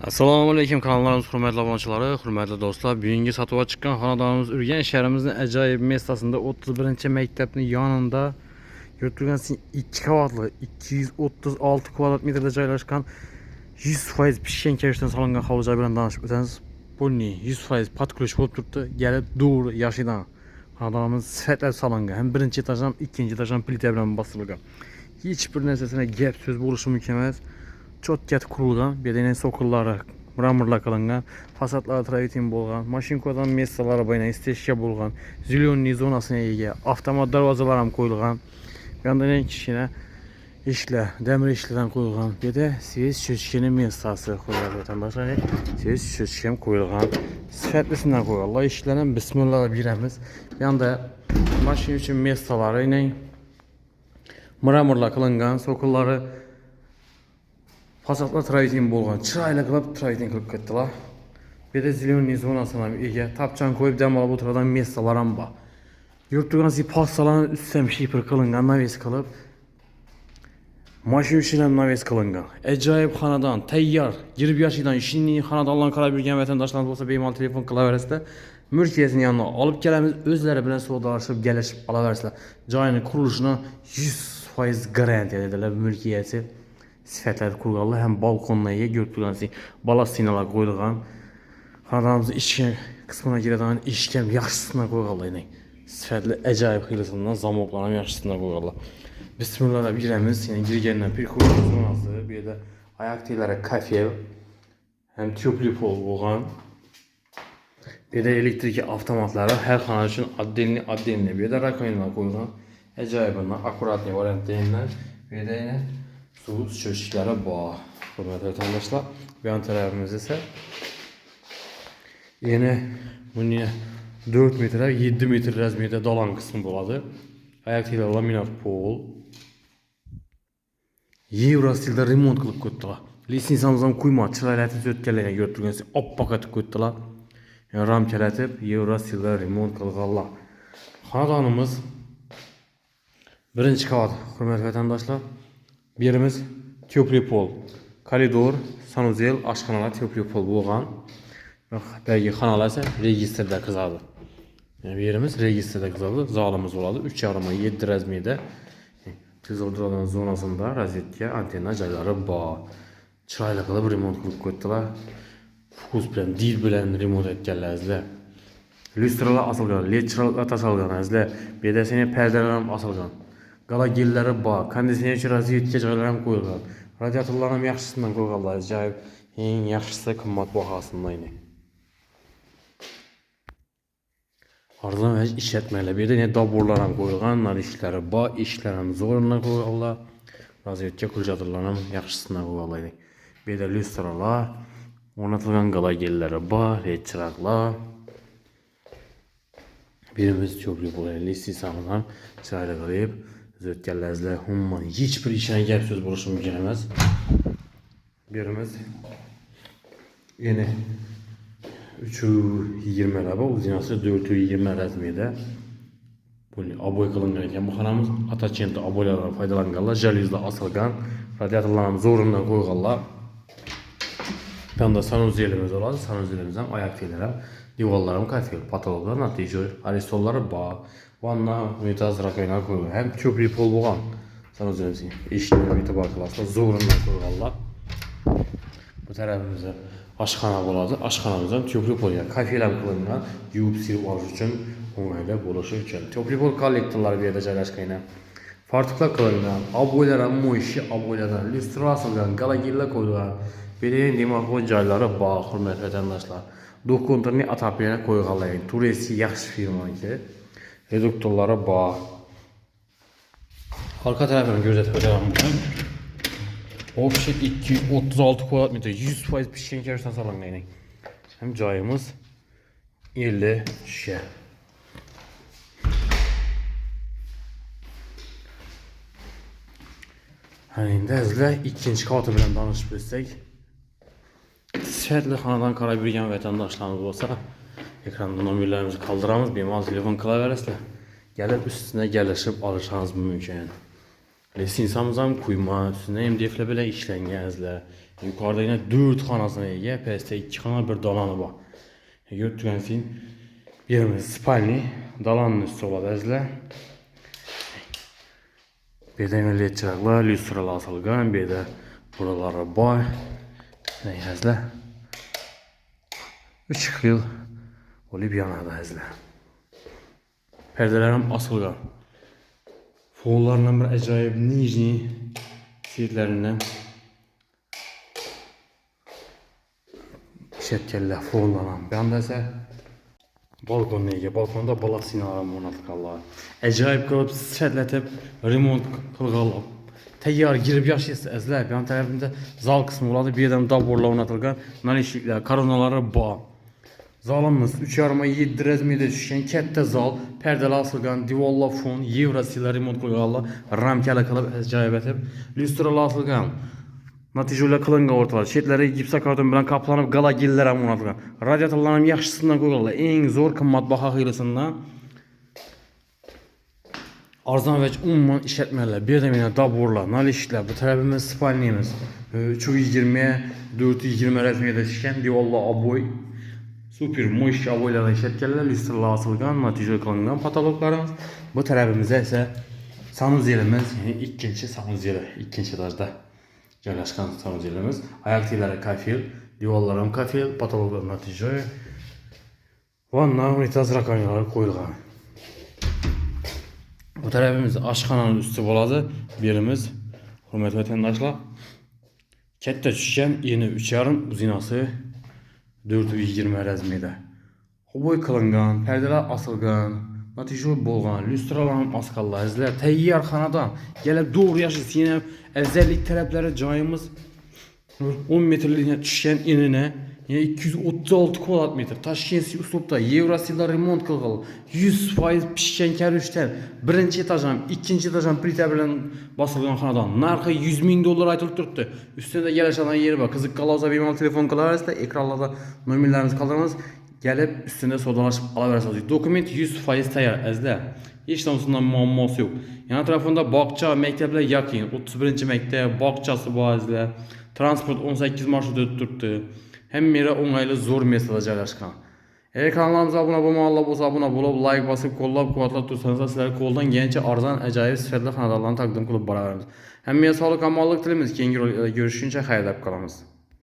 Assalomu alaykum kanallarimiz hurmatli obunachilar, hurmatli do'stlar. Bugungi sotuvga chiqqan xonadonimiz Urganch shahrimizning ajoyib mestasida 31-maktabning yonida yurtgan 2 qavatli 236 kvadrat metrda joylashgan 100% pishgan kavishdan solingan hovli joy bilan tanishib o'tamiz. Bunni 100% patkulish bo'lib turibdi. Galib dur yashidan xonadonimiz sifatlab solingan. Ham birinchi etaj ham ikkinchi etaj ham plita bilan bosilgan. Hech bir narsasine gap so'z bo'lishi mumkin emas. Çotkat kurulgan, bedenen sokullari mramorlar qilingan, fasadlar travertin bo'lgan, mashinkadan messalari bilan isteshga bo'lgan, ziloniy zonasiga ega, avtomat darvozalar ham qo'yilgan. Bu yerda eng kichkina ishlar, demir ishlardan qo'yilgan. Bu yerda sves cho'chkini messasi qo'yilgan vatandoshlar. Sves cho'chki ham qo'yilgan. Sifatlisidan qo'yilgan. Alloh ishlarni bismillah beramiz. Bu yerda mashina uchun messalari mramorlar qilingan, sokullari fasadlar travertin bo'lgan, chiroyli qilib travertin qilib ketdilar. Bu yerda ziloniy zonasi ham ega, tapchan qo'yib dam olib o'tiradigan messalar ham bor. Yurtganasi pastalarni ustidan shipir qilingan, naves qilib, mashina uchun ham naves qilingan. Ajoyib xonadon, tayyor, girib yashaydigan, ishning xonadonlarni qarab yurgan vatandoshlar bo'lsa, bemalol telefon qilaverasizlar. Mülkiyetini yanına olib kelamiz, o'zlari bilan savdolashib, galashib olaverasizlar. Joyini qurilishini 100% garantiya edilar mülkiyeti. Sifatlar kurganlar hem balkonlarga görüntülensin, balastinalar qo'yilgan. Xonadonimiz ichki qismına giradigan eshik ham yaxshisidan qo'yganlar. Sifatli ajoyib qilishidan zamoklar ham yaxshisidan qo'yganlar. Bismillah giramiz. Yani girgandan bir zonasi, bu yerda oyoq teglari kafe hem tüplü pol bo'lgan. Bu yerda elektrik avtomatlari har xona uchun отдельный. Bu yerda rakovinalar qo'yilgan. Ajoyiblar, akkuratniy variantlar. Bu yerda su cho'chiklari bor. Hurmatli vatandoshlar, bu yon tarafimiz esa yana bunga 4 metr, 7 metr razmerda dolon qismi bo'ladi. Oyoq teglar laminat pol. Yevro stilda remont qilib qo'ydilar. Litsenziyamiz ham quyma, chiroylatib o'tganlarga ko'rib turgansiz, oppoq etib qo'ydilar. Yani ramkalatib, yevro stilda remont qilganlar. Xonadonimiz birinchi qavat, hurmatli vatandoshlar. Bir yerimiz teplый pol, koridor, sanuzel, oshxonalar teplый pol bo'lgan. Belki xonalar esa registrda qizadi. Yani bir yerimiz registrda qizadi, zalimiz bo'ladi. 3,5-7 razmerda. Tezordiran zonasida rozetka, antenna joylari bor. Chiroyli qilib remont qilib qo'ydilar. Fokus bilan, dil bilan remont etganlaringizlar. Lyustralar asilgan, led chiroqlar tashalganingizlar. Bu yerda seni perdalar ham asilgan. Galagellari bor, konditsioner rozetka joylari ham qo'yilgan. Radiatorlar ham yaxshisidan qo'yganlar, ajoyib, eng yaxshisi qimmat bahosidan. Arzon ishlatmalar, bu yerda daburlar ham qo'yilgan, narishlar bor, ishlar ham zo'rna qo'yganlar. Rozetka hujjatlar ham yaxshisidan qo'yganlar. Bu yerda lyustralar, o'rnatilgan galagellari bor, led chiroqlar. Birimiz teplый bo'lgan, litsenziyamiz ham chiroyli qilib o'tganlaringizlar, umuman hech bir ishdan gap so'z bo'lishi mumkin emas. Birimiz yana 320 laba, o'zinasi 420 razmerda. Buni oboy qilingan ekan bu xonamiz. Atachenti oboylardan foydalanganlar, jaluzlar asilgan, radiatorlar ham zo'rindan qo'yganlar. Bunda sanuzelimiz bo'ladi, sanuzelimiz ham oyoq teglar, divorlar ham kafel, patologlar, natijor, aristollari bor. Vanna, unitaz, rakovina qo'yilgan. Hem teplый pol bo'lgan. Sanuzelimiz eshikni e'tibor qilasizlar, zo'rindan qo'yganlar. Bu tarafimizda oshxona bo'ladi. Oshxonamiz ham teplый pol, kafelar qilingan, yuvib silib olish uchun o'ng'ayli bo'lishi uchun. Teplый pol kollektorlari bu yerda joylashgan. Fartuqlar qilingan, oboylar ham mo'yshi, oboylardan lyustratsiyalar, galagillar qo'yilgan. Bereyin demoqli joylari bor, hurmatli vatandoshlar. Dokumentarni atapiyani qo'yganlar. Turist yaxshi firmaniki. Reduktorlari bor. Arka tarafini ko'rsatib o'taman. Offset 236 kvadrat metr, 100% pishgan kavishdan solingan. Hem joyimiz 50 shisha. Endi sizlar ikkinchi qavati bilan tanishib o'tsak, sifatli xonadon qarab yurgan vatandoshlarimiz bo'lsa, ekranda nomerlarimizni qoldiramiz, bemalol telefon qilaverasizlar. Gelip üstüne gelişip alışanız mümkün. Lesinsamızam kuyma, üstüne MDF'le belə işləngəzlə. Yukarıda yine 4 xanasına ega, pəstə 2 xana bir dalanı var. Götürgənsin birimiz spalni, dalanın üstü oladı əzlə. Bir də yine led çıraqlar, lüstralar asılgan, bir də buraları var. Ne əzlə. Işıq yıl olub yanadı əzlə. Pərdələrim asılgan. Follarla bir acayip nijni sirtlerinden şetkelle follanan. Ben de ise balkon neyge, balkonda balasını aram onatkallar. Acayip kalıp sirtletip remont kılgalap. Teyyar girip yaşayız ezler. Bir an tarafında zal kısmı oladı. Bir adam daborla onatılgan. Nalişlikler, karonaları bağ. Zalımız 3 yarıma 7 rezmide düşen kette zal, perdeli asılgan, divalla fon, evrasıyla remont koyuyorlar, ramkala kalıp acayip etip, lüstralı asılgan, naticeyle kılınga ortalar, şetleri gipsa karton bilen kaplanıp gala giller amonatılgan, radyatörlerim yaxşısından koyuyorlar, en zor kımmat baha hıylısından, arzan ve umman işletmeler, bir de yine daborlar, nalişikler, bu tarafımız spalniyemiz, 320'ye 420 rezmide düşen, divalla aboy, super moş avoylarla işletkenler, listrala asılgan, natice kılıngan patologlarımız. Bu tarafımızda ise sanuziyelimiz, yani ikinci sanuziyeli, ikinci etajda yerleşken sanuziyelimiz. Ayaktileri kafil, divallarım kafil, patologlar natice. Vanna unitaz rakamları koyulgan. Bu tarafımız aşxananın üstü oladı. Birimiz, hürmetli vatandaşlar, kette düşken yeni 3,5 uzinası 420 rezmide. Huboy kılıngan, perdeler asılgan, natice bolgan, lüstralarım askallar, izler, teyyar xanadan gelip doğru yaşasın yine özellik talepleri cayımız 10 metreliğine düşken inine yine 236 kvadrat metre Taşkent uslupta Evrasiyada remont kılgalı 100% pişken kerüşten birinci etajam, ikinci etajam plita bilen basılgan xanadan narxı 100.000 dolar aytılıp turuptu. Üstünde gelişen yeri var. Kızık kalauza benim telefon kalarız da ekranlarda numarlarımızı kaldırmanız gelip üstünde sodalaşıp alıversiniz. Dokument 100% tayar əzlə. Hiç onsundan muamması yok. Yan tarafında bakça, mektepler yakın. 31. mektep, bakçası var əzlə. Transport 18 marşrut ötürtdü. Hem yere onaylı zor mesele caylaşkan. Eğer kanalımıza abone olmalı, abone olup like basıp kollab kuvvetlab dursanız sizler koldan genç arzan acayip sifətli kanallarını takdim kılıp beraberimiz. Hem sağlık amallık dilimiz. Kengi görüşünce hayırlı kalamız.